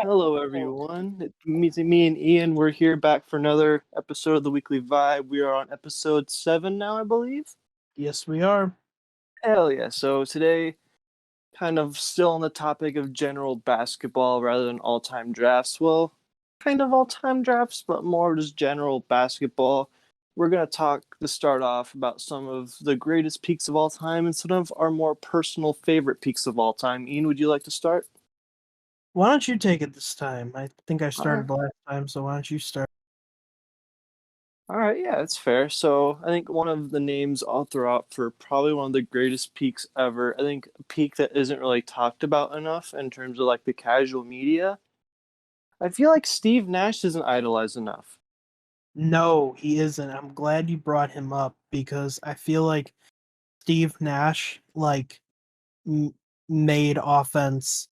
Hello, everyone. Me and Ian. We're here back for another episode of the Weekly Vibe. We are on episode 7 now, I believe. Yes, we are. Hell yeah. So today, kind of still on the topic of general basketball rather than all time drafts. Well, kind of all time drafts, but more just general basketball. We're going to talk to start off about some of the greatest peaks of all time and some of our more personal favorite peaks of all time. Ian, would you like to start? Why don't you take it this time? I think I All right. started last time, so why don't you start? All right, yeah, that's fair. So I think one of the names I'll throw out for probably one of the greatest peaks ever. I think a peak that isn't really talked about enough in terms of like the casual media. I feel like Steve Nash isn't idolized enough. No, he isn't. I'm glad you brought him up because I feel like Steve Nash m- made offense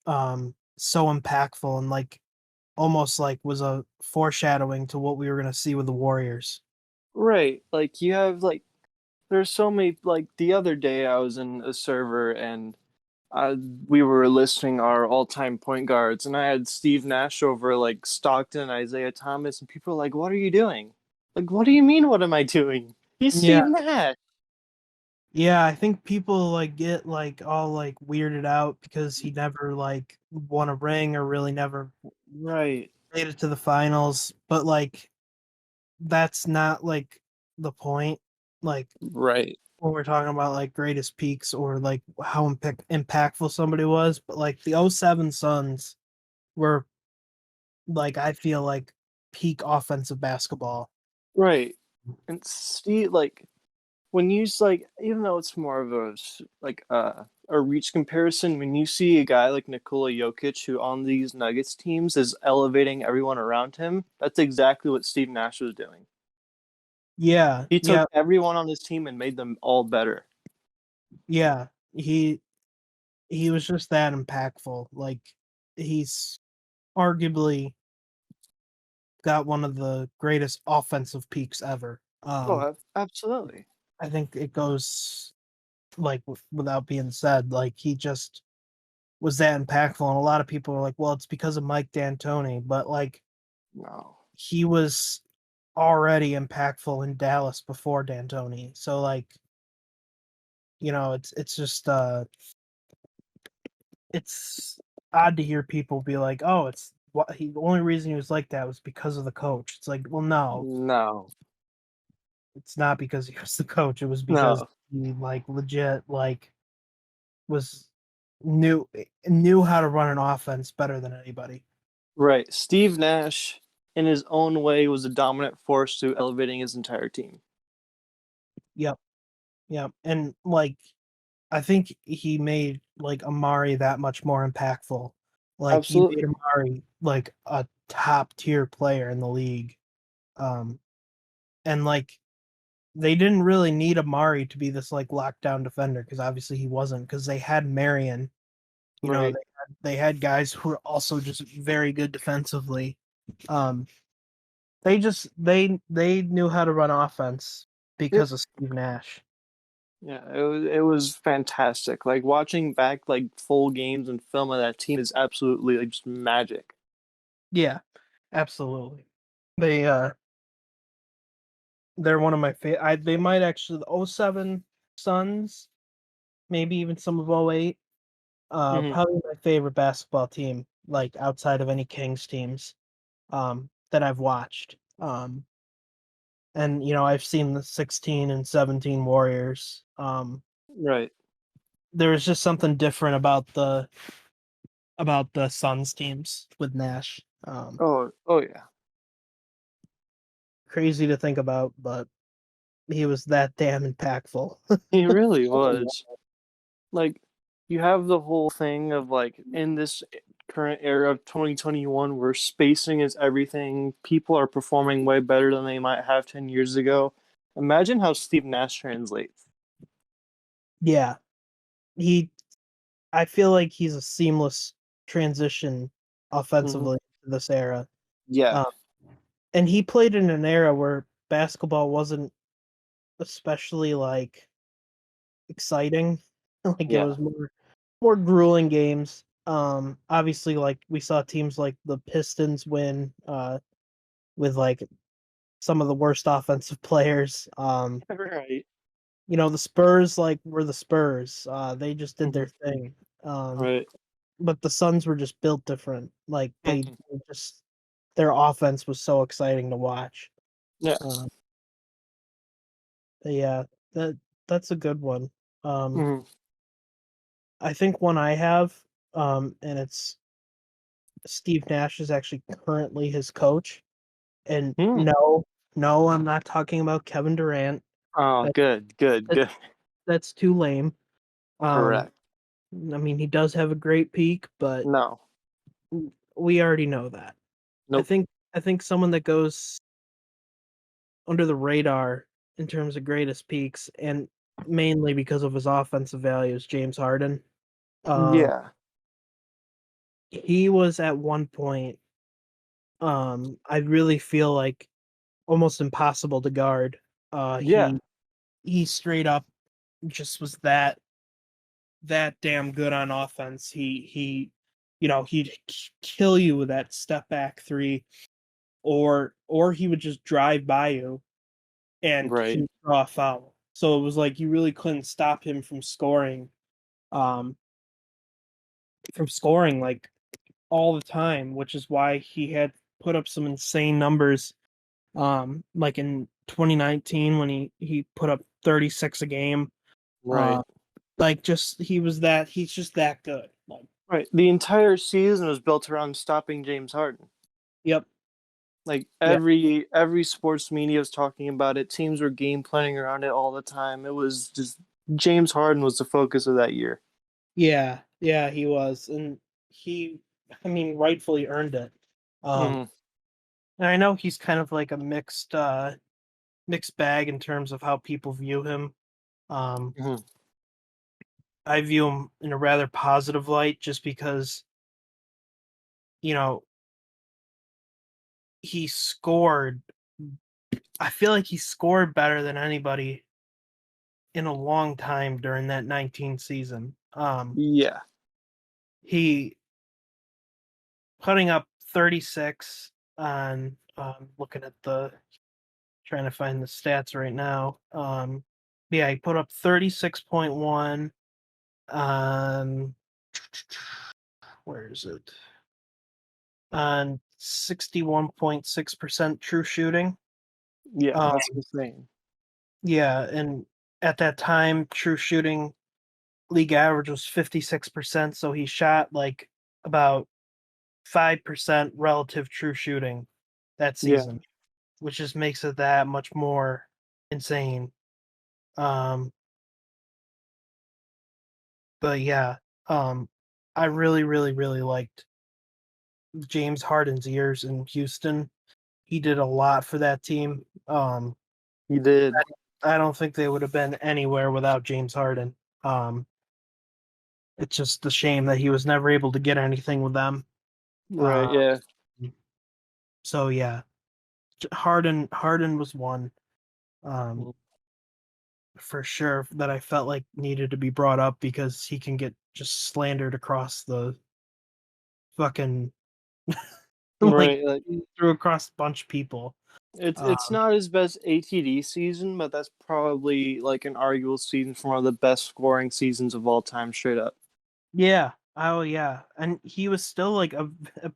so impactful and almost was a foreshadowing to what we were going to see with the Warriors. Right. Like you have like there's so many like the other day I was in a server and we were listing our all-time point guards and I had Steve Nash over like Stockton, Isaiah Thomas, and people are like, "What are you doing?" Like, what do you mean what am I doing? He's Yeah. Steve Nash. Yeah, I think people get all weirded out because he never won a ring or really never Right. made it to the finals, but that's not the point. Like Right. when we're talking about greatest peaks or how impactful somebody was, but the '07 Suns were I feel peak offensive basketball. Right. And see, like when you like, even though it's more of a reach comparison, when you see a guy like Nikola Jokic, who on these Nuggets teams is elevating everyone around him, that's exactly what Steve Nash was doing. Yeah, He took yeah, everyone on his team and made them all better. yeah. He was just that impactful. He's arguably got one of the greatest offensive peaks ever. Oh, absolutely. I think it goes without being said. He just was that impactful, and a lot of people are like, "Well, it's because of Mike D'Antoni," but No. he was already impactful in Dallas before D'Antoni. So it's just it's odd to hear people be like, "Oh, it's what he the only reason he was like that was because of the coach." It's like, well, no, No. it's not because he was the coach. It was because No. he legit was knew how to run an offense better than anybody. Right. Steve Nash, in his own way, was a dominant force to elevating his entire team. Yep, yep, and I think he made Amari that much more impactful. He made Absolutely. Amari a top tier player in the league. Um, and they didn't really need Amari to be this lockdown defender because obviously he wasn't because they had Marion. You know, Right. they had guys who were also just very good defensively. Um, they knew how to run offense Yep. because of Steve Nash. Yeah, it was fantastic. Like watching back like full games and film of that team is absolutely like just magic. Yeah, absolutely. They they're one of my favorite. They might actually the '07 Suns, maybe even some of '08. Hmm. Probably my favorite basketball team, outside of any Kings teams, that I've watched. And I've seen the 16 and 17 Warriors. Right. There's just something different about the Suns teams with Nash. Oh yeah. Crazy to think about, but he was that damn impactful. He really was. Like you have the whole thing of like in this current era of 2021 where spacing is everything. People are performing way better than they might have 10 years ago. Imagine how Steve Nash translates. Yeah, he. I feel like he's a seamless transition Hmm. offensively to this era. Yeah. Um, and he played in an era where basketball wasn't especially exciting. It Yeah. was more grueling games. Obviously, like we saw teams like the Pistons win with like some of the worst offensive players. Right. The Spurs like were the Spurs. They just did Mhm. their thing. Um, Right. but the Suns were just built different. Like they Mhm. just their offense was so exciting to watch. Yeah. Uh, yeah, that that's a good one. Um, Mhm. I think one I have, and it's Steve Nash is actually currently his coach. And Hmm. no, I'm not talking about Kevin Durant. Oh, That, good, good, that good. that's too lame. Um, Correct. I mean, he does have a great peak, but No. we already know that. I Nope. think I think someone that goes under the radar in terms of greatest peaks, and mainly because of his offensive values, James Harden. Um, Yeah. he was at one point, I really feel like almost impossible to guard. Uh, Yeah. he he straight up just was that damn good on offense. He'd kill you with that step back three, or he would just drive by you and he Right. would draw a foul. So it was like you really couldn't stop him um, from scoring like all the time, which is why he had put up some insane numbers. Like in 2019 when he put up 36 a game. Uh, Right. like just he's just that good. Like, Right. The entire season was built around stopping James Harden. yep, Like yeah, every sports media was talking about it. Teams were game planning around it all the time. It was just James Harden was the focus of that year. yeah, he was, and he, I mean, rightfully earned it. Um, Hmm. and I know he's kind of like a mixed bag in terms of how people view him. Um, Hmm. I view him in a rather positive light, just because you know he scored. I feel like he scored better than anybody in a long time during that 19 season. Yeah. He putting up 36 on looking at the trying to find the stats right now. Yeah, he put up 36.1 on where is it? On 61.6% true shooting. Yeah. Um, That's insane. yeah, and at that time, true shooting league average was 56%, so he shot like about 5% relative true shooting that Yeah. season, which just makes it that much more insane. Um, but yeah, um, I really, really, really liked James Harden's years in Houston. He did a lot for that team. He did. I don't think they would have been anywhere without James Harden. Um, it's just a shame that he was never able to get anything with them. Right. Uh, Yeah. so yeah, Harden was one. Um, Mhm. for sure that I felt like needed to be brought up because he can get just slandered across the fucking like Right. Like through across a bunch of people. it's Um, not his best ATD season, but that's probably like an arguable season for one of the best scoring seasons of all time, straight up. yeah, oh yeah, and he was still like a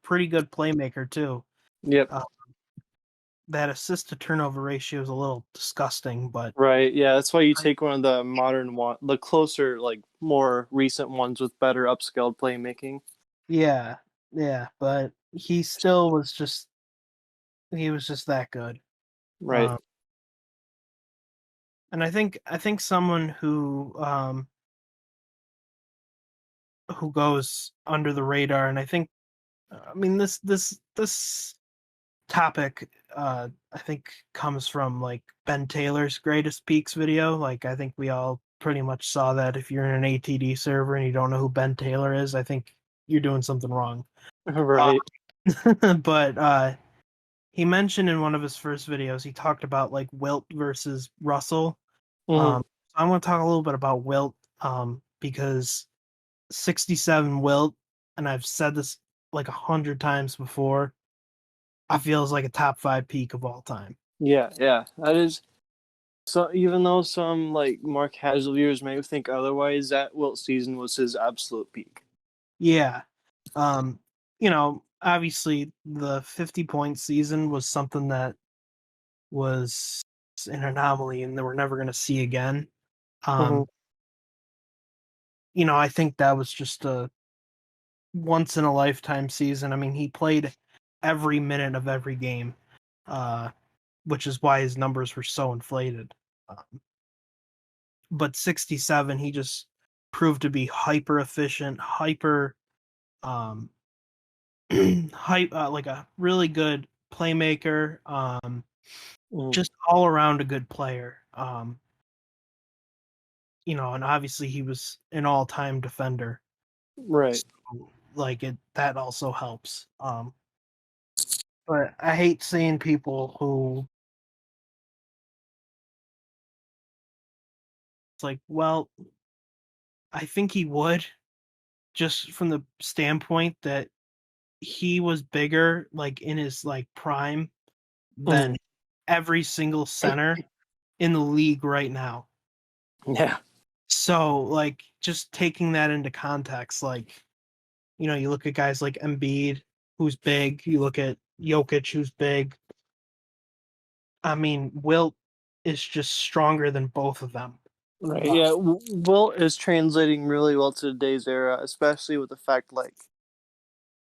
pretty good playmaker too. Yep. Uh, that assist to turnover ratio is a little disgusting, but Right. Yeah. That's why you I- take one of the modern one, the closer, like more recent ones with better upscaled playmaking. yeah, yeah, but he was just that good. Right. Um, and I think someone who goes under the radar, and I mean this topic I think comes from like Ben Taylor's greatest peaks video. Like I think we all pretty much saw that. If you're in an ATD server and you don't know who Ben Taylor is, I think you're doing something wrong. Right. But he mentioned in one of his first videos, he talked about like Wilt versus Russell. Hmm. So I want to talk a little bit about Wilt because 67 Wilt and I've said this like 100 times before, I feel is like a top 5 peak of all time. Yeah, that is. So even though some like more casual viewers may think otherwise, that Wilt season was his absolute peak. Yeah. Um, obviously the 50-point season was something that was an anomaly and that we're never going to see again. Mm-hmm. I think that was just a once in a lifetime season. I mean, he played every minute of every game, uh, which is why his numbers were so inflated. But 67, he just proved to be hyper efficient, hyper, um, like a really good playmaker, Mm-hmm. just all around a good player. And obviously he was an all time defender. Right. So, like that also helps. But I hate seeing people who it's like, well, I think he would, just from the standpoint that he was bigger, like in his like prime, Mm-hmm. than every single center in the league right now. Yeah. So, like, just taking that into context, like, you look at guys like Embiid, who's big. You look at Jokic, who's big. I mean, Wilt is just stronger than both of them. Right. Yeah. Wilt is translating really well to today's era, especially with the fact like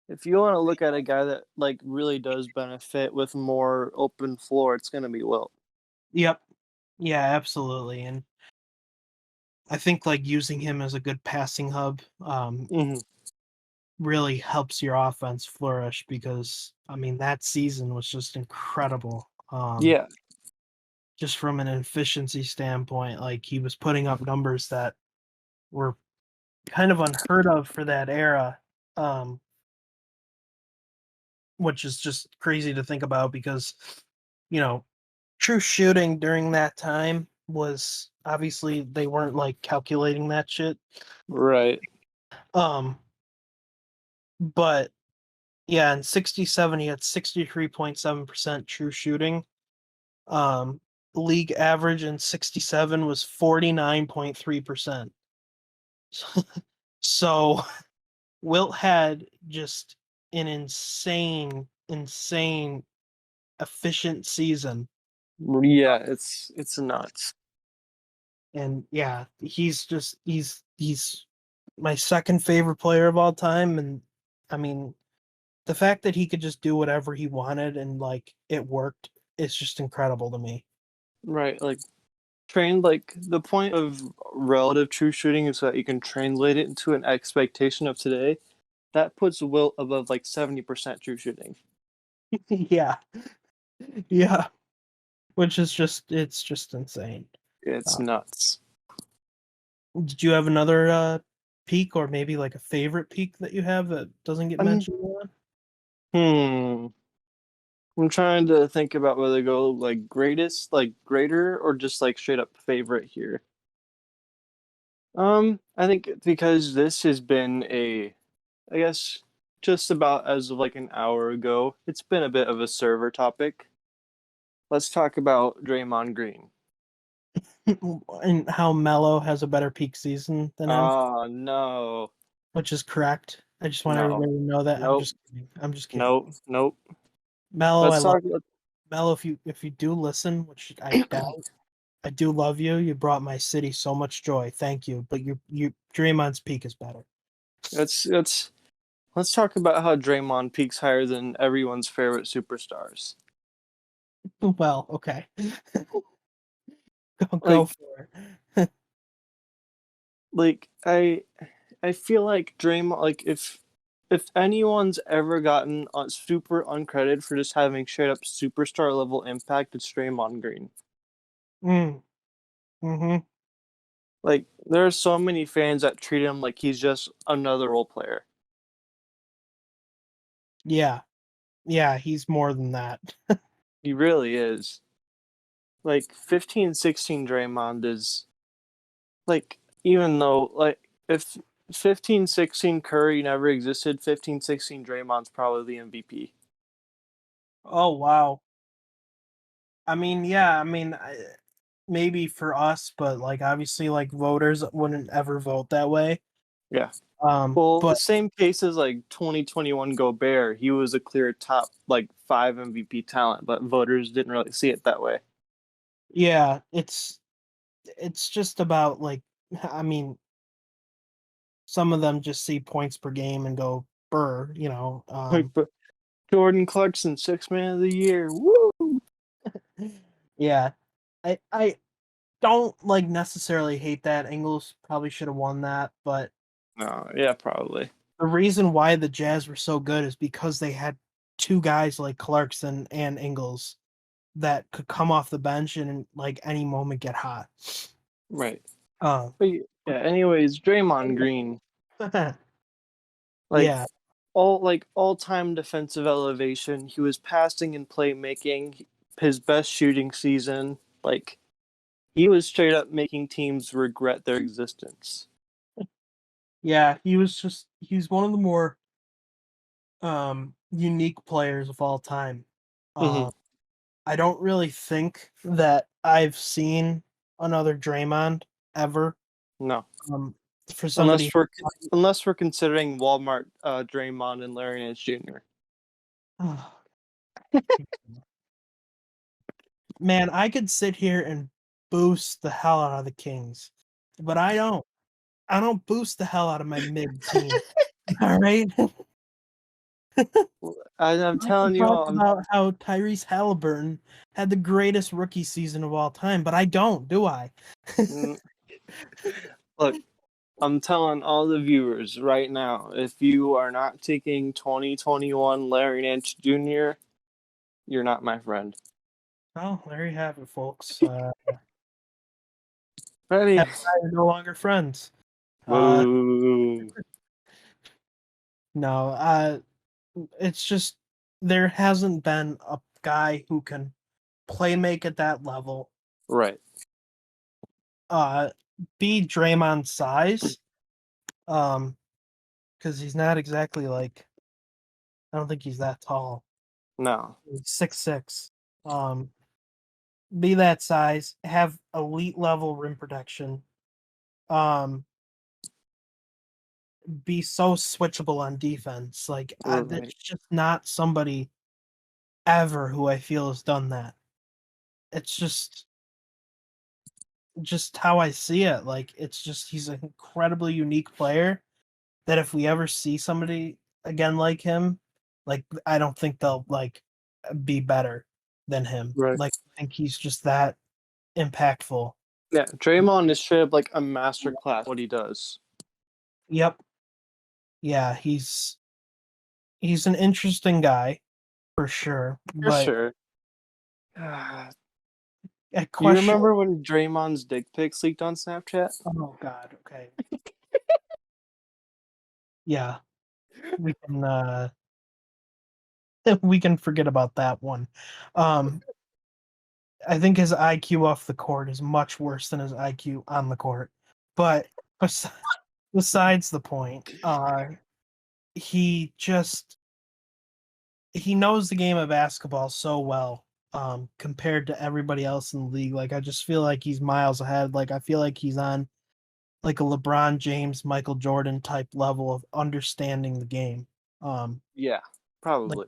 if you want to look at a guy that like really does benefit with more open floor, it's gonna be Wilt. Yep. Yeah, absolutely. And I think like using him as a good passing hub Mm-hmm. really helps your offense flourish because I mean that season was just incredible. Yeah. Just from an efficiency standpoint, like he was putting up numbers that were kind of unheard of for that era. Um, which is just crazy to think about because, you know, true shooting during that time was obviously they weren't like calculating that shit. Right. Um, but yeah, in 67 he had 63.7% true shooting. Um, league average in 67 was 49.3%. So Wilt had just an insane efficient season. Yeah. It's nuts. And yeah, he's my second favorite player of all time. And I mean, the fact that he could just do whatever he wanted and like it worked is just incredible to me. Right. Like trained like the point of relative true shooting is that you can translate it into an expectation of today. That puts Wilt above like 70% true shooting. Yeah. Yeah. Which is it's just insane. It's Uh, nuts. did you have another peak or maybe like a favorite peak that you have that doesn't get I'm mentioned a lot? hmm. I'm trying to think about whether to go like greatest, like greater, or just like straight up favorite here. I think because this has been I guess, just about as of like an hour ago, it's been a bit of a server topic. Let's talk about Draymond Green. And how Melo has a better peak season than him, Oh no, which is correct. I just want no, everybody to know that. I'm nope, just kidding. I'm just kidding. nope, nope. Melo, I Let's love talk. Melo. If you do listen, which I doubt, I do love you. You brought my city so much joy. Thank you. But you Draymond's peak is better. Let's talk about how Draymond peaks higher than everyone's favorite superstars. Well, okay. Go Like, for like I feel like Draymond, like if anyone's ever gotten super uncredited for just having straight up superstar level impact, it's Draymond Green. it. Mm-hmm. Like there are so many fans that treat him like he's just another role player. Yeah. Yeah, he's more than that. He really is. Like 15, 16 Draymond is like even though like if 15-16 Curry never existed. 15-16 Draymond's probably the MVP. Oh wow. I mean, yeah, I mean, maybe for us, but like obviously, like voters wouldn't ever vote that way. Yeah. Well, the But same case as like 2021 Gobert, he was a clear top like 5 MVP talent, but voters didn't really see it that way. yeah, it's just about like, I mean, some of them just see points per game and go burr, you know. Like, but Jordan Clarkson, 6 man of the year. Woo! Yeah, I don't like necessarily hate that. Ingles probably should have won that, but No, yeah, probably. the reason why the Jazz were so good is because they had two guys like Clarkson and Ingles that could come off the bench and in like any moment get hot. Right. Uh, But yeah, anyways, Draymond Green, like yeah, all-time defensive elevation. He was passing and playmaking, his best shooting season. Like he was straight up making teams regret their existence. yeah, he's one of the more unique players of all time. Mm-hmm. Uh, I don't really think that I've seen another Draymond ever. No, Um, for somebody, unless we're unless we're considering Walmart, Draymond and Larry Nance Jr. man, I could sit here and boost the hell out of the Kings, but I don't. I don't boost the hell out of my mid team. All right. I'm I can telling you talk all, about how Tyrese Halliburton had the greatest rookie season of all time, but I don't, do I? look, I'm telling all the viewers right now, if you are not taking 2021 Larry Nance Jr., you're not my friend. Oh, there you have it, folks. Ready? Cat and I are no longer friends. Uh, Boo. no, it's just there hasn't been a guy who can play make at that level. Right. Be Draymond's size. Because he's not exactly like, I don't think he's that tall. No. He's 6'6". Be that size, have elite level rim protection. Um, be so switchable on defense. Like Right. that's just not somebody ever who I feel has done that. It's just how I see it. Like it's just he's an incredibly unique player that if we ever see somebody again like him, like I don't think they'll like be better than him. Right. Like I think he's just that impactful. Yeah, Draymond is straight up like a master class what he does. Yep. Yeah, he's an interesting guy for sure. For But sure. a You question. remember when Draymond's dick pics leaked on Snapchat? Oh God. Okay. Yeah, we can we can forget about that one. I think his IQ off the court is much worse than his IQ on the court. But besides the point, he just he knows the game of basketball so well compared to everybody else in the league. Like I just feel like he's miles ahead. Like I feel like he's on like a LeBron James, Michael Jordan type level of understanding the game. Yeah, Like probably.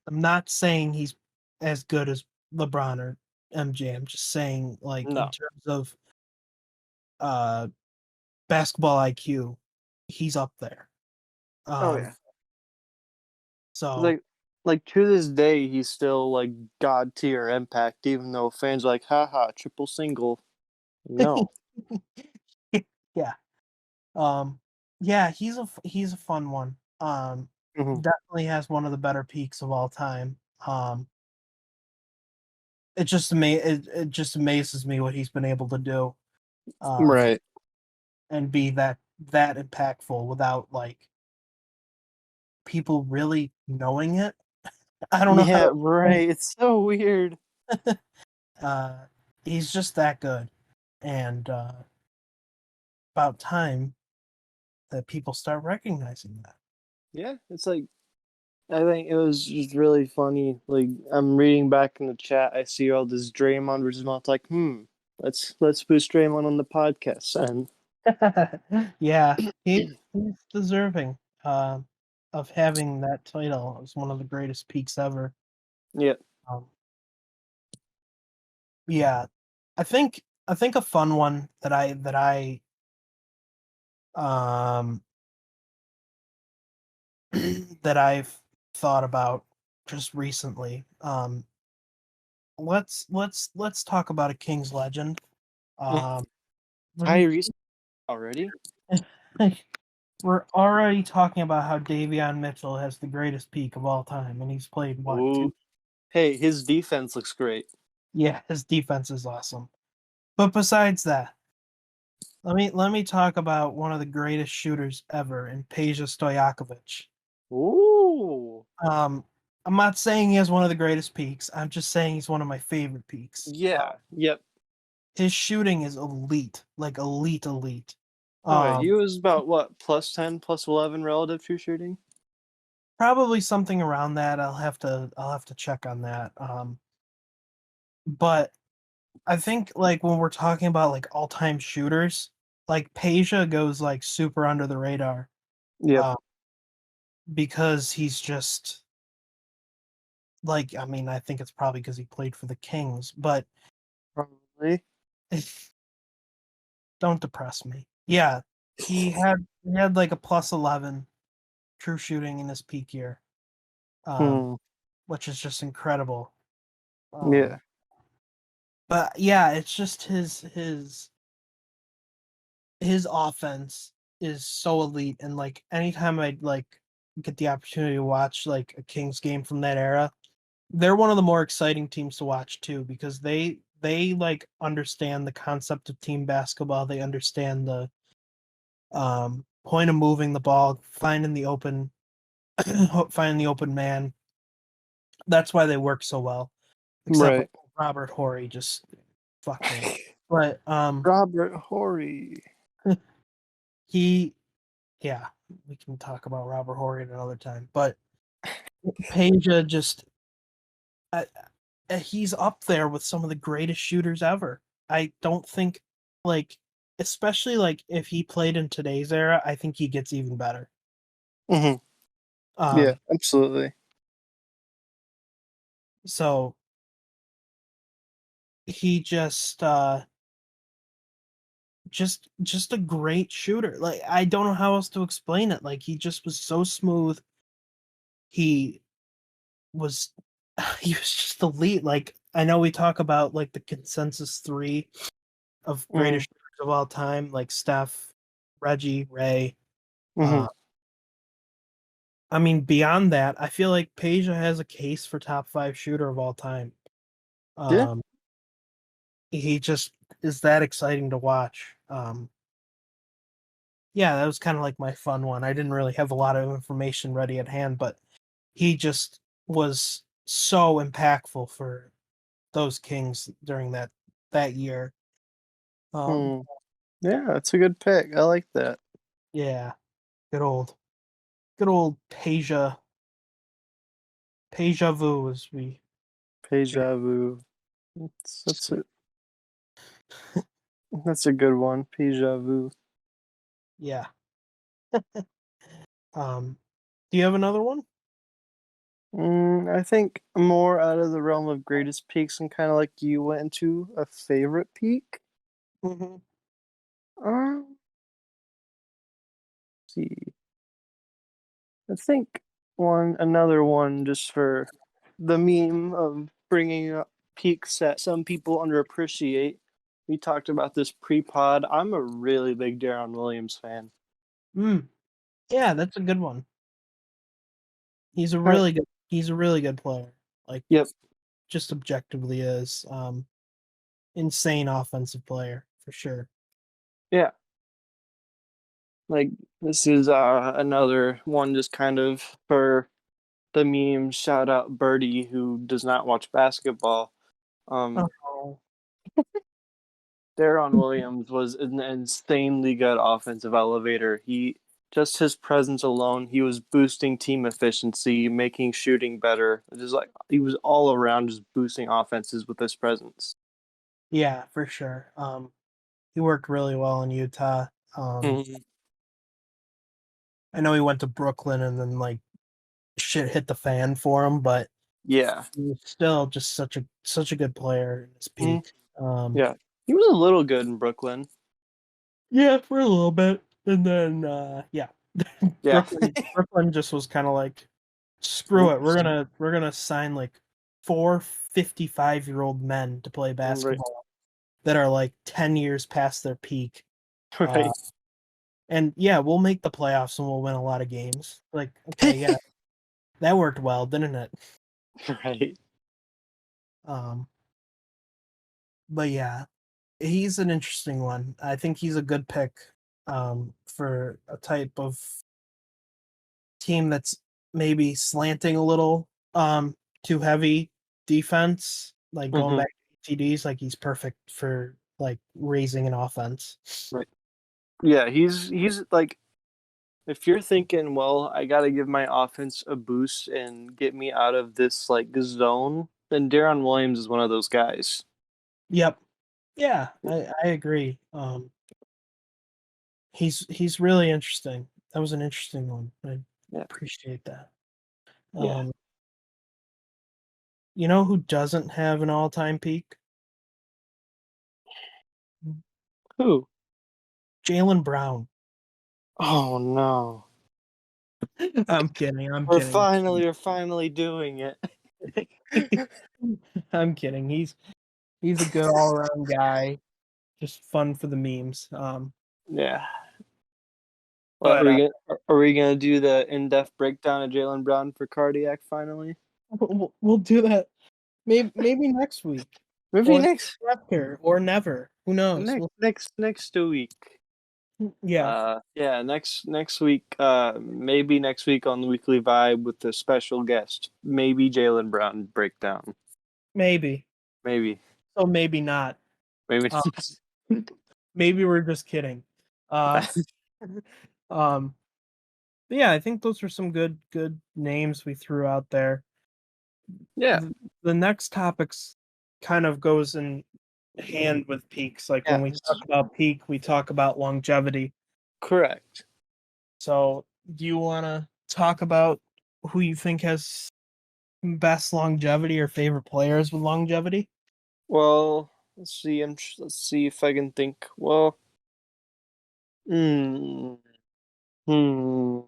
I'm not saying he's as good as LeBron or MJ. I'm just saying like in No. terms of uh basketball IQ, he's up there. Oh yeah. So Like to this day he's still like god tier impact, even though fans are like, haha, triple single. No. yeah. Yeah, he's a fun one. Mhm. Definitely has one of the better peaks of all time. It just amazes me what he's been able to do. Um, Right. and be that impactful without like people really knowing it. I don't know how Yeah, to explain right. It's so weird. it. He's just that good. And about time that people start recognizing that. Yeah, it's like I think it was just really funny. Like I'm reading back in the chat, I see all this Draymond versus Mount. Like, let's boost Draymond on the podcast, and Yeah, he's deserving of having that title. It was one of the greatest peaks ever. yeah, Um, yeah, I think a fun one that I um that I've thought about just recently. Let's talk about a King's legend. Um, we're Tyrese already. we're already talking about how Davion Mitchell has the greatest peak of all time, and he's played what two. Ooh, hey, his defense looks great. Yeah, his defense is awesome. But besides that, let me talk about one of the greatest shooters ever in Peja Stojakovic. Ooh, I'm not saying he has one of the greatest peaks. I'm just saying he's one of my favorite peaks. yeah, yep. His shooting is elite, like elite, elite. Oh, yeah, he Um, was about what +10, +11 relative true shooting. Probably something around that. I'll have to check on that. But I think like when we're talking about like all-time shooters, like Peja goes like super under the radar. Yep, Uh, because he's just like, I mean, I think it's probably because he played for the Kings, but probably. don't depress me. Yeah, he had like a +11 true shooting in his peak year, Hmm. which is just incredible. Yeah. But yeah, it's just his offense is so elite, and like anytime I'd like get the opportunity to watch like a Kings game from that era, they're one of the more exciting teams to watch too because they like understand the concept of team basketball. They understand the point of moving the ball, finding the open finding the open man. That's why they work so well. Except for Right. Robert Horry just fuck him. But Robert Horry. he yeah, we can talk about Robert Horry at another time. But Peja just uh, he's up there with some of the greatest shooters ever. I don't think like especially like if he played in today's era, I think he gets even better. Hmm. Yeah, Um absolutely. so he just a great shooter. Like I don't know how else to explain it. Like he just was so smooth. He was he was just elite. Like I know we talk about like the consensus 3 of Mm-hmm. greatest shooters of all time, like Steph, Reggie, Ray. Mm-hmm. Uh, I mean, beyond that, I feel like Peja has a case for top 5 shooter of all time. Yeah. Um, he just is that exciting to watch. Yeah, that was kind of like my fun one. I didn't really have a lot of information ready at hand, but he just was so impactful for those Kings during that year. Um, Mm. Yeah, that's a good pick. I like that. yeah, good old Peja vu as we Deja vu. That's a good one. Deja vu. yeah. Um, do you have another one? I think more out of the realm of greatest peaks and kind of like you went into a favorite peak. Mm-hmm. Um, see. I think another one just for the meme of bringing up peaks that some people underappreciate. We talked about this pre-pod. I'm a really big Deron Williams fan. Mm, yeah, that's a good one. Kind He's a really good player. Like Yep. just objectively is insane offensive player for sure. Yeah. Like this is another one just kind of for the meme. Shout out Birdie who does not watch basketball. Um, Oh. Deron Williams was an insanely good offensive elevator. He just his presence alone, he was boosting team efficiency, making shooting better. Just like he was all around just boosting offenses with his presence. Yeah, for sure. He worked really well in Utah. Mhm. I know he went to Brooklyn and then like shit hit the fan for him, but Yeah. he was still just such a good player in his Mhm. peak. Yeah. He was a little good in Brooklyn. Yeah, for a little bit, and then yeah, Yeah. Brooklyn just was kind of like, screw it, we're gonna sign like 4 55-year-old men to play Right. basketball that are like 10 years past their peak. Uh, Right. and yeah, we'll make the playoffs and we'll win a lot of games. Like, okay, yeah, that worked well, didn't it? Right. Um, but yeah, he's an interesting one. I think he's a good pick for a type of team that's maybe slanting a little too heavy defense, like going Hmm. back to TDs, like he's perfect for like raising an offense. Right. Yeah, he's like if you're thinking, well, I got to give my offense a boost and get me out of this like zone, then Deron Williams is one of those guys. Yep. Yeah, I agree. He's really interesting. That was an interesting one. I Yeah. appreciate that. Yeah. Um, you know who doesn't have an all-time peak? Who? Jalen Brown. Oh no. I'm kidding. I'm We're kidding. finally doing it. I'm kidding. He's a good all-around guy. Just fun for the memes. Yeah. Well, But are we gonna do the in-depth breakdown of Jalen Brown for cardiac finally? we'll do that maybe next week Maybe or next after or never. Who knows? next next week. Yeah, Yeah, next week, maybe next week on the Weekly Vibe with a special guest, maybe Jalen Brown breakdown, maybe. maybe, So maybe not. maybe. Uh, maybe we're just kidding. Uh, um, but yeah, I think those were some good names we threw out there. Yeah, The next topics kind of goes in hand with peaks. Like when yeah, we talk about peak, we talk about longevity. correct. So, do you want to talk about who you think has best longevity or favorite players with longevity? Well, let's see if I can think. Well, hmm, hmm.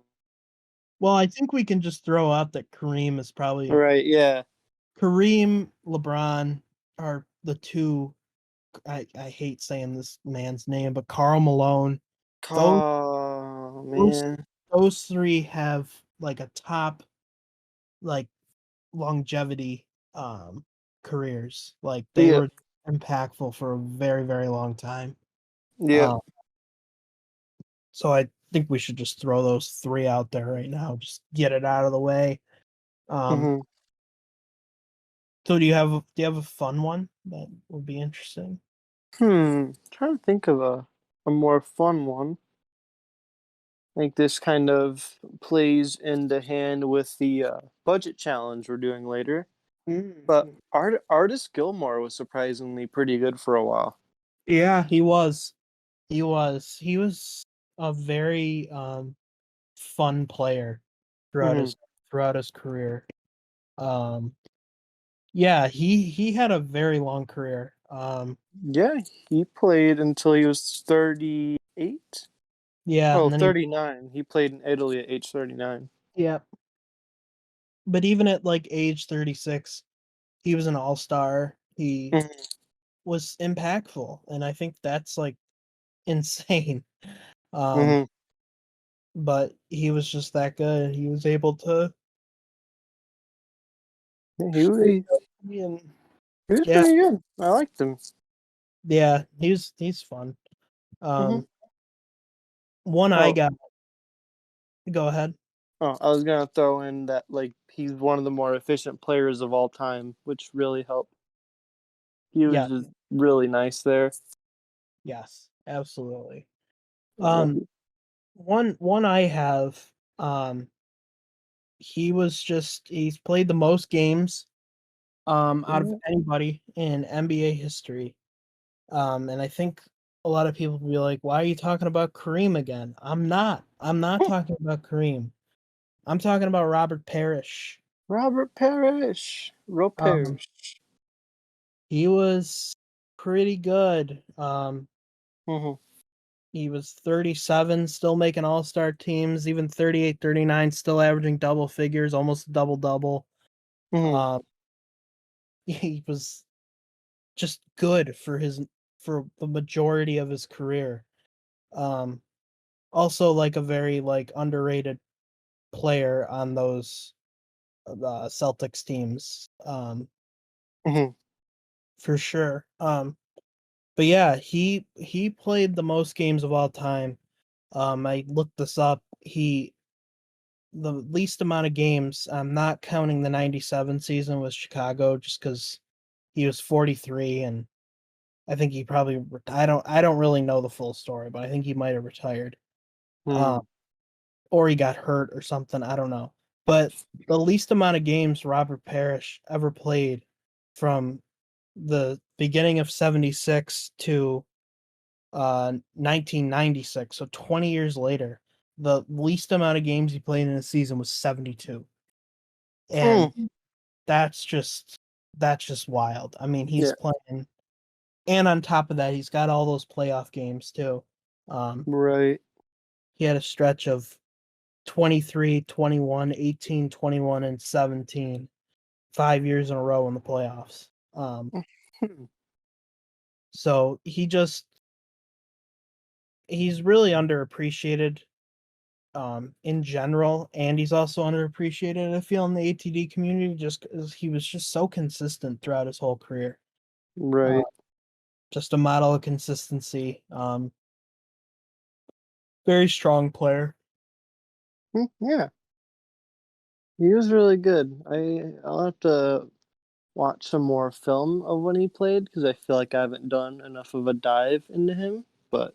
Well, I think we can just throw out that Kareem is All probably right, yeah. Kareem, LeBron are the two. I hate saying this man's name, but Carl Malone. Those Oh those man. those three have like a top like longevity careers. Like they Yep. were impactful for a very, very long time. Yep. Um so I think we should just throw those three out there right now. Just get it out of the way. Um Hmm. so do you have a fun one that would be interesting? Trying to think of a more fun one. I think this kind of plays into hand with the budget challenge we're doing later. But Mm. Artis Gilmore was surprisingly pretty good for a while. Yeah, he was. He was. He was a very fun player throughout Hmm. his throughout his career. Um yeah, he had a very long career. Yeah, he played until he was 38. Yeah, Oh, and then he 39. He played in Italy at age 39. yeah, but even at like age 36, he was an all-star. He Hmm. was impactful, and I think that's like insane. Um, Hmm. but he was just that good. He was able to He, and he was yeah, pretty good. I liked him. yeah, he's fun. Hmm. Um, one I Oh, got. Go ahead. oh, I was gonna throw in that like he's one of the more efficient players of all time, which really helped. He was Yeah, just really nice there. yes, absolutely. Yeah, Um, one I have, he's played the most games out of Yeah. anybody in NBA history. And I think a lot of people will be like, "Why are you talking about Kareem again?" I'm not. I'm not talking about Kareem. I'm talking about Robert Parrish. Robert Parrish. Um, Parrish. he was pretty good. Mm-hmm. He was 37, still making all-star teams, even 38, 39, still averaging double figures, almost a double-double. Mm-hmm. Um, he was just good for the majority of his career. Um, Also like a very like underrated player on those Celtics teams, Mm-hmm. for sure. But yeah, he played the most games of all time. I looked this up. The least amount of games. I'm not counting the '97 season with Chicago, just because he was 43, and I think he probably. I don't really know the full story, but I think he might have retired. Um, Mm. or he got hurt or something. I don't know. But the least amount of games Robert Parrish ever played from the beginning of '76 to 1996, so 20 years later, the least amount of games he played in a season was 72. And Mm. that's just wild. I mean, he's Yeah. playing, and on top of that, he's got all those playoff games too. Um, Right. he had a stretch of 23, 21, 18, 21, and 17, 5 years in a row in the playoffs. Hmm. So he's really underappreciated in general, and he's also underappreciated, I feel, in the ATD community, just because he was just so consistent throughout his whole career. Uh, Right. just a model of consistency. Very strong player. Yeah. He was really good. I'll have to watch some more film of when he played because I feel like I haven't done enough of a dive into him. But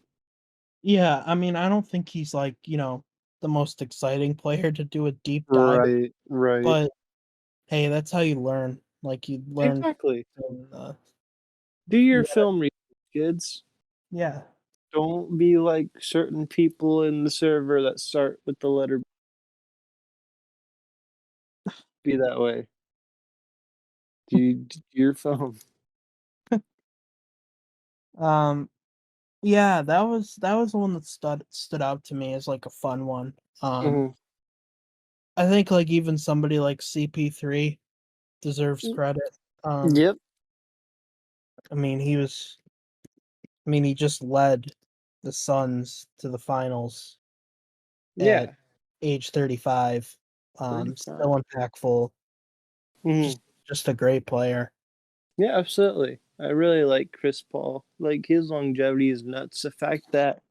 Yeah, I mean, I don't think he's like, the most exciting player to do a deep dive, right, right, but hey, that's how you learn. Like you learn exactly. from, Do your yeah, film research, kids. yeah. Don't be like certain people in the server that start with the letter B that way. Do your film. Um, yeah, that was the one that stood out to me as like a fun one. Um, Hmm. I think like even somebody like CP3 deserves credit. Um, Yep. I mean he just led the Suns to the finals at Yeah. age 35. Still 35. impactful. Hmm. Just a great player. Yeah, absolutely. I really like Chris Paul. Like his longevity is nuts. The fact that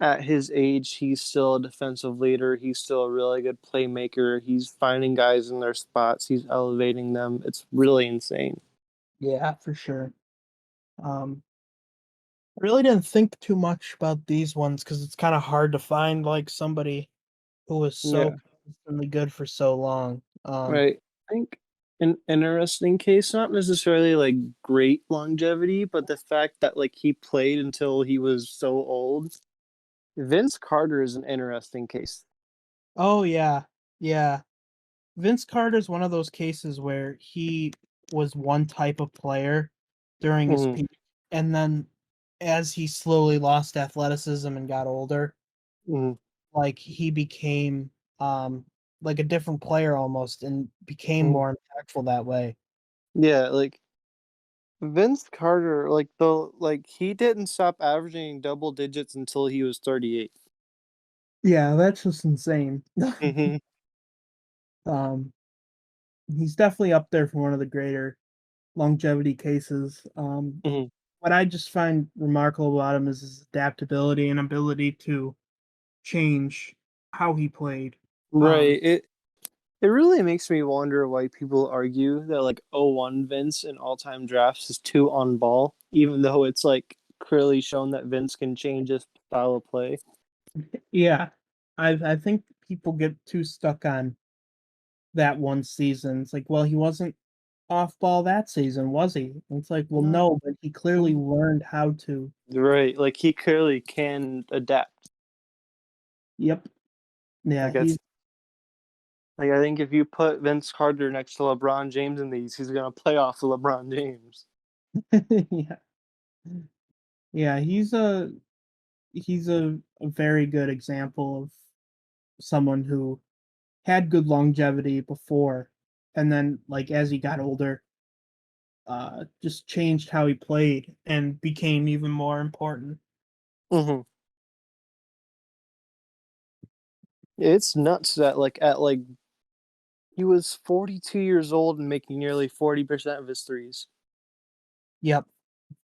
at his age he's still a defensive leader, he's still a really good playmaker. He's finding guys in their spots, he's elevating them. It's really insane. Yeah, for sure. Um, I really didn't think too much about these ones because it's kind of hard to find like somebody who was so Yeah. consistently good for so long. Right. I think an interesting case, not necessarily like great longevity, but the fact that like he played until he was so old. Vince Carter is an interesting case. Oh yeah, yeah. Vince Carter's one of those cases where he was one type of player during his Hmm. peak, and then as he slowly lost athleticism and got older, Hmm. like he became like a different player almost and became Hmm. more impactful that way. Yeah, like Vince Carter, like he didn't stop averaging double digits until he was 38. Yeah, that's just insane. Hmm. um he's definitely up there for one of the greater longevity cases. Hmm. What I just find remarkable about him is his adaptability and ability to change how he played. Um, Right. It really makes me wonder why people argue that like '01 Vince in all-time drafts is too on ball, even though it's like clearly shown that Vince can change his style of play. yeah, I think people get too stuck on that one season. It's like, well, he wasn't off ball that season, was he? And it's like, well, No. no, but he clearly learned how to. Right, like he clearly can adapt. Yep. Yeah, Like that's he's like I think if you put Vince Carter next to LeBron James in these, he's gonna play off of LeBron James. yeah. Yeah, he's a very good example of someone who had good longevity before, and then like as he got older, just changed how he played and became even more important. Mm-hmm. It's nuts that at he was 42 years old and making nearly 40% of his threes. Yep.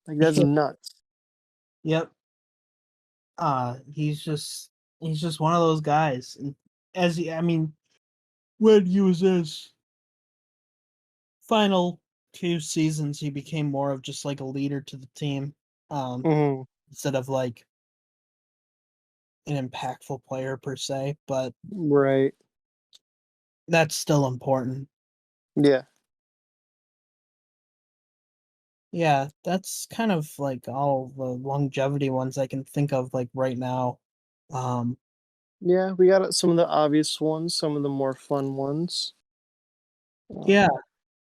Like that's nuts. Yep. He's just one of those guys. And I mean, when he was his final two seasons, he became more of just like a leader to the team, um, Mm-hmm. instead of like an impactful player per se. But Right. that's still important. Yeah. Yeah, that's kind of like all the longevity ones I can think of like right now. Um, Yeah, we got some of the obvious ones, some of the more fun ones. yeah, Um,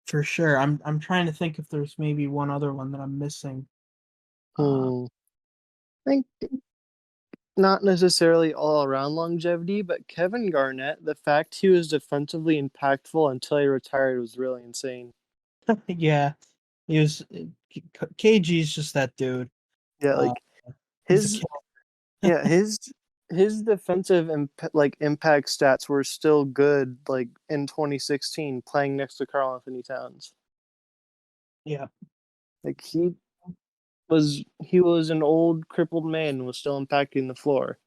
for sure. I'm trying to think if there's maybe one other one that I'm missing. Uh, hmm. I think not necessarily all around longevity, but Kevin Garnett, the fact he was defensively impactful until he retired was really insane. yeah, he was KG's just that dude. Yeah, Uh, like he's a his killer. yeah, his defensive impact stats were still good like in 2016 playing next to Karl Anthony Towns. Yeah. Like he was an old crippled man and was still impacting the floor.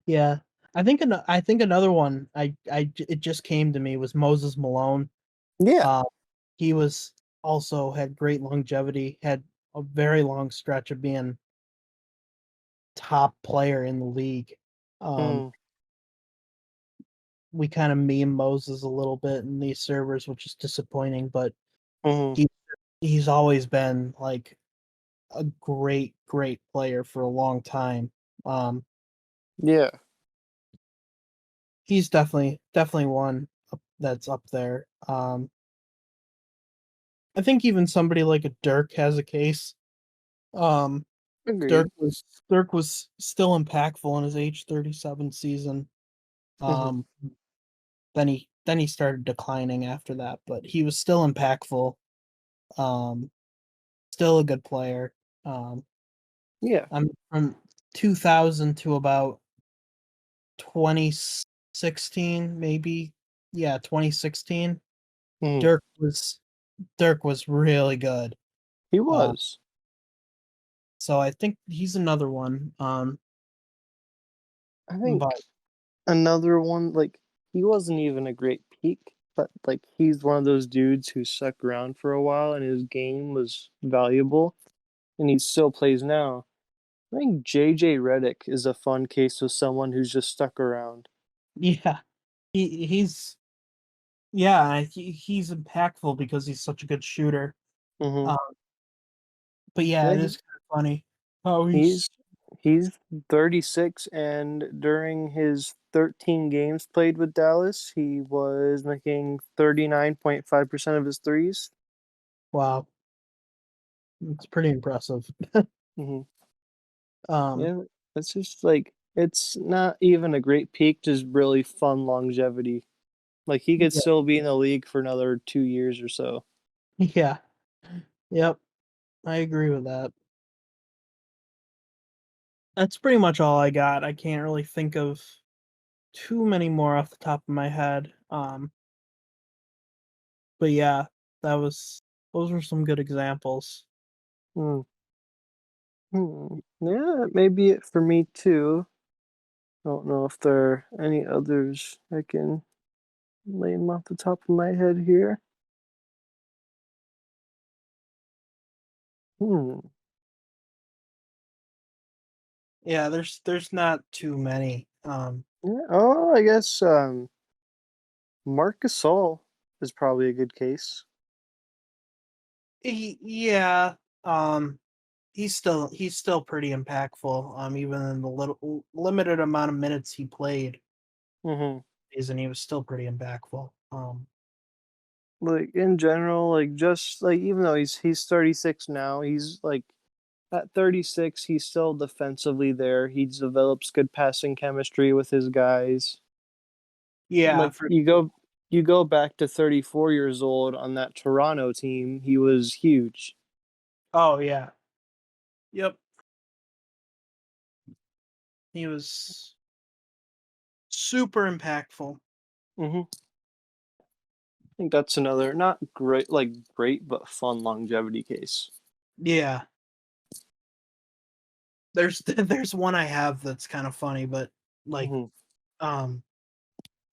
Yeah. I think another one it just came to me was Moses Malone. Yeah. Uh, he was also had great longevity, had a very long stretch of being top player in the league. Um, Mm, we kind of meme Moses a little bit in these servers, which is disappointing, but mm, he he's always been like a great player for a long time. Um, yeah. he's definitely one that's up there. I think even somebody like a Dirk has a case. Um, Dirk Agreed. was Dirk was still impactful in his age 37 season. Hmm. Um, then he started declining after that, but he was still impactful. Um, still a good player. Um, Yeah. I'm from 2000 to about 2016, maybe. Yeah, 2016. Hmm. Dirk was Dirk was really good. He Uh, was. so I think he's another one. I think But another one, like, he wasn't even a great peak, but, like, he's one of those dudes who stuck around for a while and his game was valuable, and he still plays now. I think JJ Redick is a fun case of someone who's just stuck around. yeah, he's yeah, he's impactful because he's such a good shooter. Hmm. Uh, but yeah, Yeah, it is kind of funny how he's he's he's 36, and during his 13 games played with Dallas, he was making 39.5% of his threes. wow, it's pretty impressive. Hmm. Um, Yeah, it's just like it's not even a great peak, just really fun longevity. Like he could yeah, still be in the league for another 2 years or so. yeah, yep, I agree with that. That's pretty much all I got. I can't really think of too many more off the top of my head. But yeah, that was those were some good examples. Hmm. Hmm. Yeah, that may be it for me too. Don't know if there are any others I can name off the top of my head here. Hmm. Yeah, there's not too many. Yeah, oh, I guess Marc Gasol is probably a good case. Yeah, um, he's still pretty impactful. Even in the little limited amount of minutes he played, Hmm. and he was still pretty impactful. Like in general, like just like even though he's 36 now, he's like at 36, he's still defensively there. He develops good passing chemistry with his guys. Yeah, Like for you go back to 34 years old on that Toronto team, he was huge. oh yeah, yep, he was super impactful. Hmm. I think that's another not great great but fun longevity case. Yeah, there's one I have that's kind of funny, but like Hmm. um,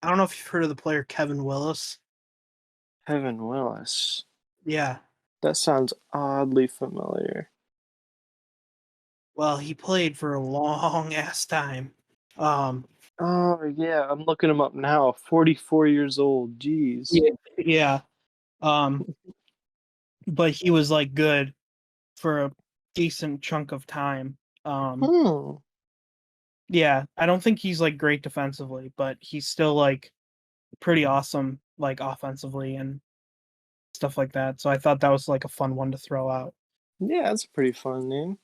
I don't know if you've heard of the player Kevin Willis. Kevin Willis. Yeah, That sounds oddly familiar. well, he played for a long ass time. Um, Oh yeah, I'm looking him up now. 44 years old. Jeez. yeah, yeah. Um, but he was like good for a decent chunk of time. Hmm. Yeah, I don't think he's like great defensively, but he's still like pretty awesome like offensively and stuff like that. So I thought that was like a fun one to throw out. Yeah, that's a pretty fun name.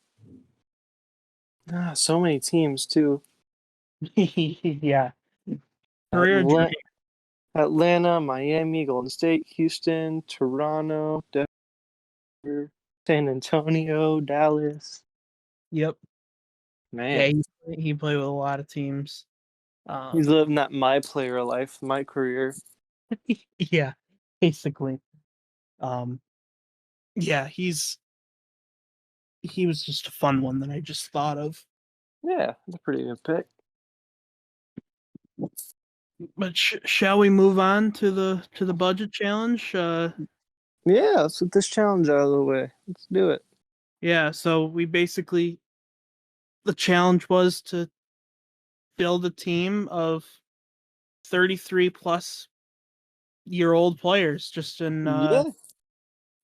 Ah, so many teams too. Yeah. Career Atla- dream. Atlanta, Miami, Golden State, Houston, Toronto, Denver, San Antonio, Dallas. Yep. Yeah, Man, he played with a lot of teams. he's Um living that my player life, my career. yeah, basically. Um yeah, he was just a fun one that I just thought of. Yeah, that's a pretty good pick. But shall we move on to the budget challenge? Yeah, let's get this challenge out of the way. Let's do it. Yeah, so we basically the challenge was to build a team of 33 plus year old players just in Yeah.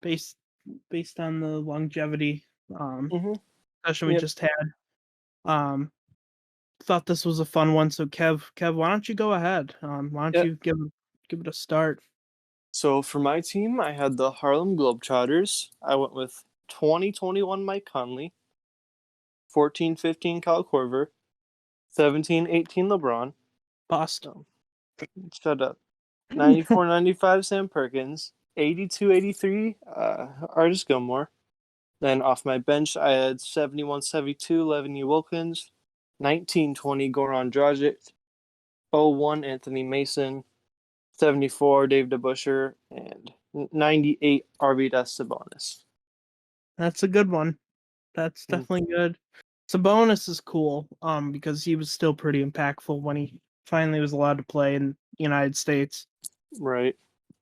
based based on the longevity Hmm. session we Yep. just had. Um thought this was a fun one, so Kev, why don't you go ahead? Why don't Yep. you give it a start? So for my team, I had the Harlem Globetrotters. I went with 2021 Mike Conley, 14-15 Kyle Korver, 17-18 LeBron. Bust. Oh, shut up. 94-95 Sam Perkins, 82-83 Artis Gilmore. Then off my bench, I had 71-72 Levany Wilkins, 19-20 Goran Dragic, 0-1 Anthony Mason, 74 Dave DeBuscher, and 98 Arvidas Sabonis. That's a good one. That's Hmm. definitely good. Sabonis is cool, because he was still pretty impactful when he finally was allowed to play in the United States. Right.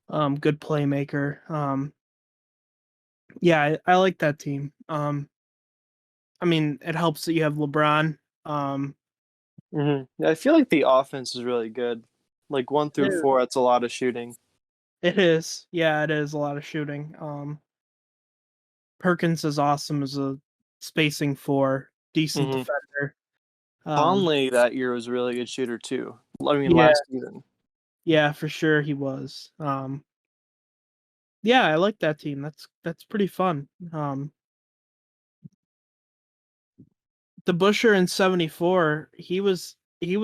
Good playmaker. Yeah, I like that team. I mean, it helps that you have LeBron. I feel like the offense is really good. Like one It through is. four, that's a lot of shooting. It is. Yeah, it is a lot of shooting. Perkins is awesome as a spacing four, decent Hmm. defender. Um, Conley that year was a really good shooter too. I mean, yeah, last season. yeah, for sure he was. Yeah, I like that team. That's pretty fun. The Busher in '74, he was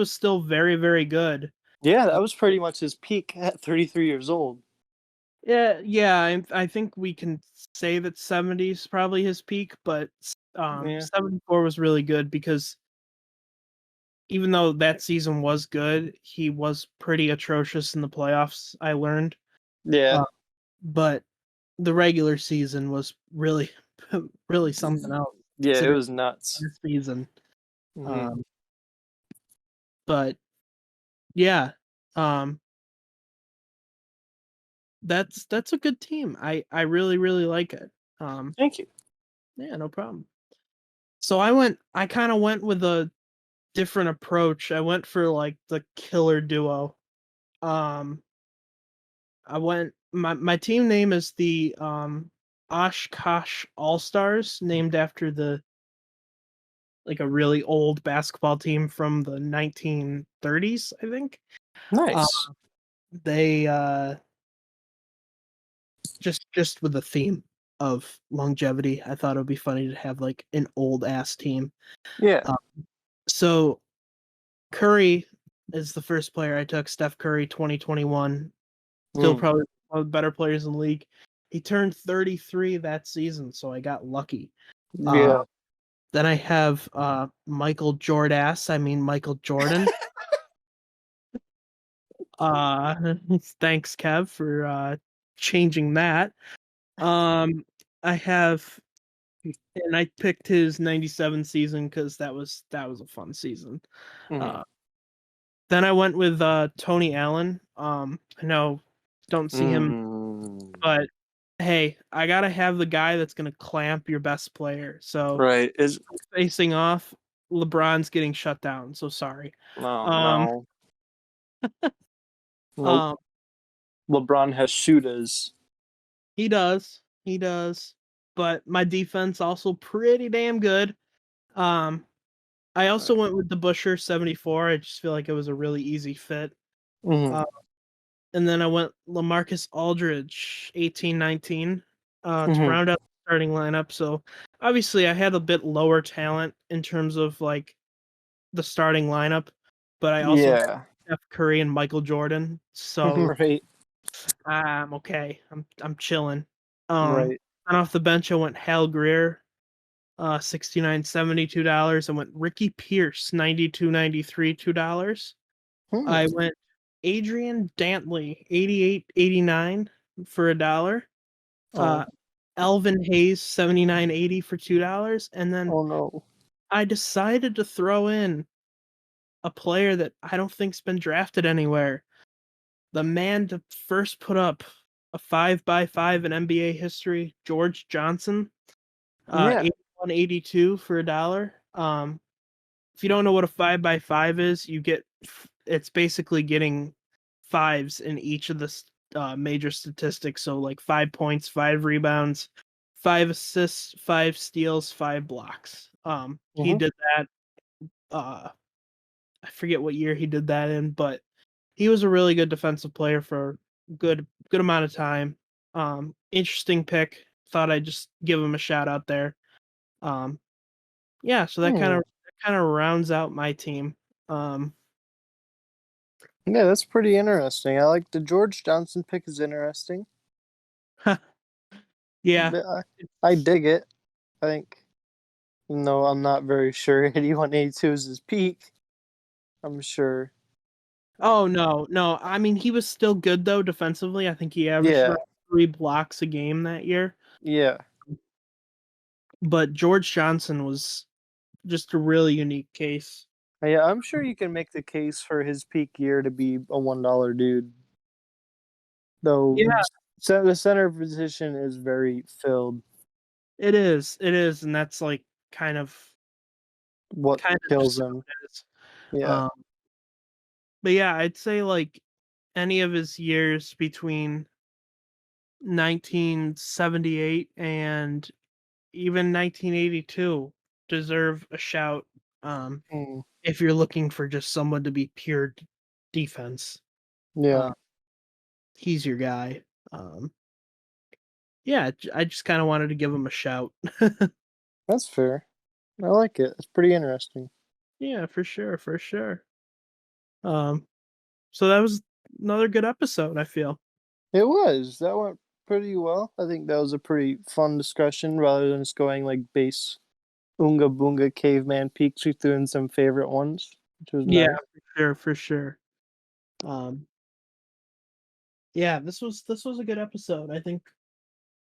still very very good. Yeah, that was pretty much his peak at 33 years old. Yeah, yeah, I think we can say that '70s probably his peak, but Yeah. '74 was really good because even though that season was good, he was pretty atrocious in the playoffs. I learned, Yeah. uh, but the regular season was really, really something else. Yeah, it Considering was nuts. the season, Hmm. um, but yeah, um, that's a good team. I really really like it. Um, Thank you. yeah, no problem. So I kind of went with a different approach. I went for like the killer duo. Um, my team name is the Oshkosh All Stars, named after the like a really old basketball team from the 1930s, I think. Uh, Nice. they just with the theme of longevity, I thought it would be funny to have like an old ass team. Yeah. Uh, so Curry is the first player I took. Steph Curry, 2021, still Mm. probably one of the better players in the league. He turned 33 that season, so I got lucky. Uh, Yeah. then I have Michael Jordass. I mean Michael Jordan. Uh, thanks, Kev, for changing that. I have, and I picked his '97 season because that was a fun season. Mhm. Uh, then I went with Tony Allen. I know don't see him, Mm. but hey, I gotta have the guy that's gonna clamp your best player. So Right. Is facing off, LeBron's getting shut down. So sorry. no, Um, no. Nope. um, LeBron has shooters. he does, he does, but my defense also pretty damn good. Um, I also went with the Busher 74. I just feel like it was a really easy fit. Mhm. Uh, and then I went LaMarcus Aldridge 1819 to Mhm. round out the starting lineup. So obviously I had a bit lower talent in terms of like the starting lineup, but I also had Yeah. Steph Curry and Michael Jordan. So Right. I'm okay. I'm chilling. Um, Right. and off the bench I went Hal Greer, $69.72. I went Ricky Pierce, 92.93, $2. Hmm. I went Adrian Dantley, 88.89 for $1. Oh. Elvin Hayes, 79.80 for $2. And then Oh no. I decided to throw in a player that I don't think's been drafted anywhere. The man to first put up a 5x5 in NBA history, George Johnson, Yeah. 81.82 for $1. If you don't know what a 5x5 is, it's basically getting fives in each of the major statistics. So like 5 points, 5 rebounds, 5 assists, 5 steals, 5 blocks. He Mhm. did that. I forget what year he did that in, but he was a really good defensive player for good amount of time. Interesting pick. Thought I'd just give him a shout out there. Um, yeah, so Hmm. that kind of rounds out my team. Um, Yeah, that's pretty interesting. I like the George Johnson pick is interesting. yeah, But I it's dig it. I think, no, I'm not very sure 81-82 is his peak. I'm sure. oh no. I mean he was still good though defensively. I think he averaged Yeah. around 3 blocks a game that year. Yeah. But George Johnson was just a really unique case. Yeah, I'm sure you can make the case for his peak year to be a $1 dude. Though Yeah, the center position is very filled. it is. It is, and that's like kind of What kills just how him. it is. Yeah. Um, but yeah, I'd say like any of his years between 1978 and even 1982 deserve a shout. Um, Mm. if you're looking for just someone to be pure defense, Yeah. uh, he's your guy. Um, yeah, I just kind of wanted to give him a shout. That's fair. I like it. It's pretty interesting. Yeah, for sure, for sure. Um, so that was another good episode, I feel. It was. That went pretty well. I think that was a pretty fun discussion rather than just going like base Oonga Boonga Caveman Peaks. We threw in some favorite ones, which was Yeah, nice. for sure, for sure. Um, yeah, this was a good episode. I think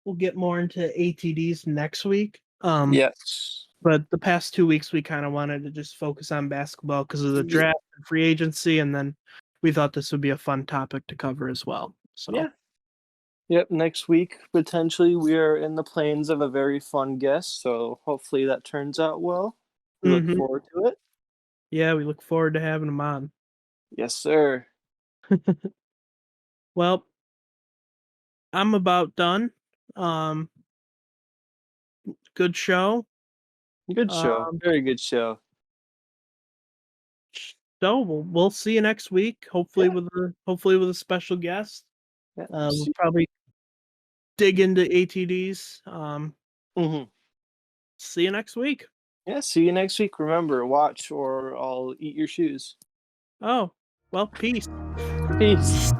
we'll get more into ATDs next week. Yes. But the past 2 weeks we kind of wanted to just focus on basketball because of the Yeah. draft and free agency, and then we thought this would be a fun topic to cover as well. So Yeah. Yep, next week potentially we are in the plans of a very fun guest, so hopefully that turns out well. We look Hmm. forward to it. Yeah, we look forward to having him on. Yes, sir. Well, I'm about done. Um, Good show. Good show. Um, Very good show. so we'll see you next week. Yeah. Hopefully with a special guest. Yeah. We'll probably dig into ATDs. Hmm. See you next week. Yeah, see you next week. Remember, watch or I'll eat your shoes. Oh, well, peace. Peace.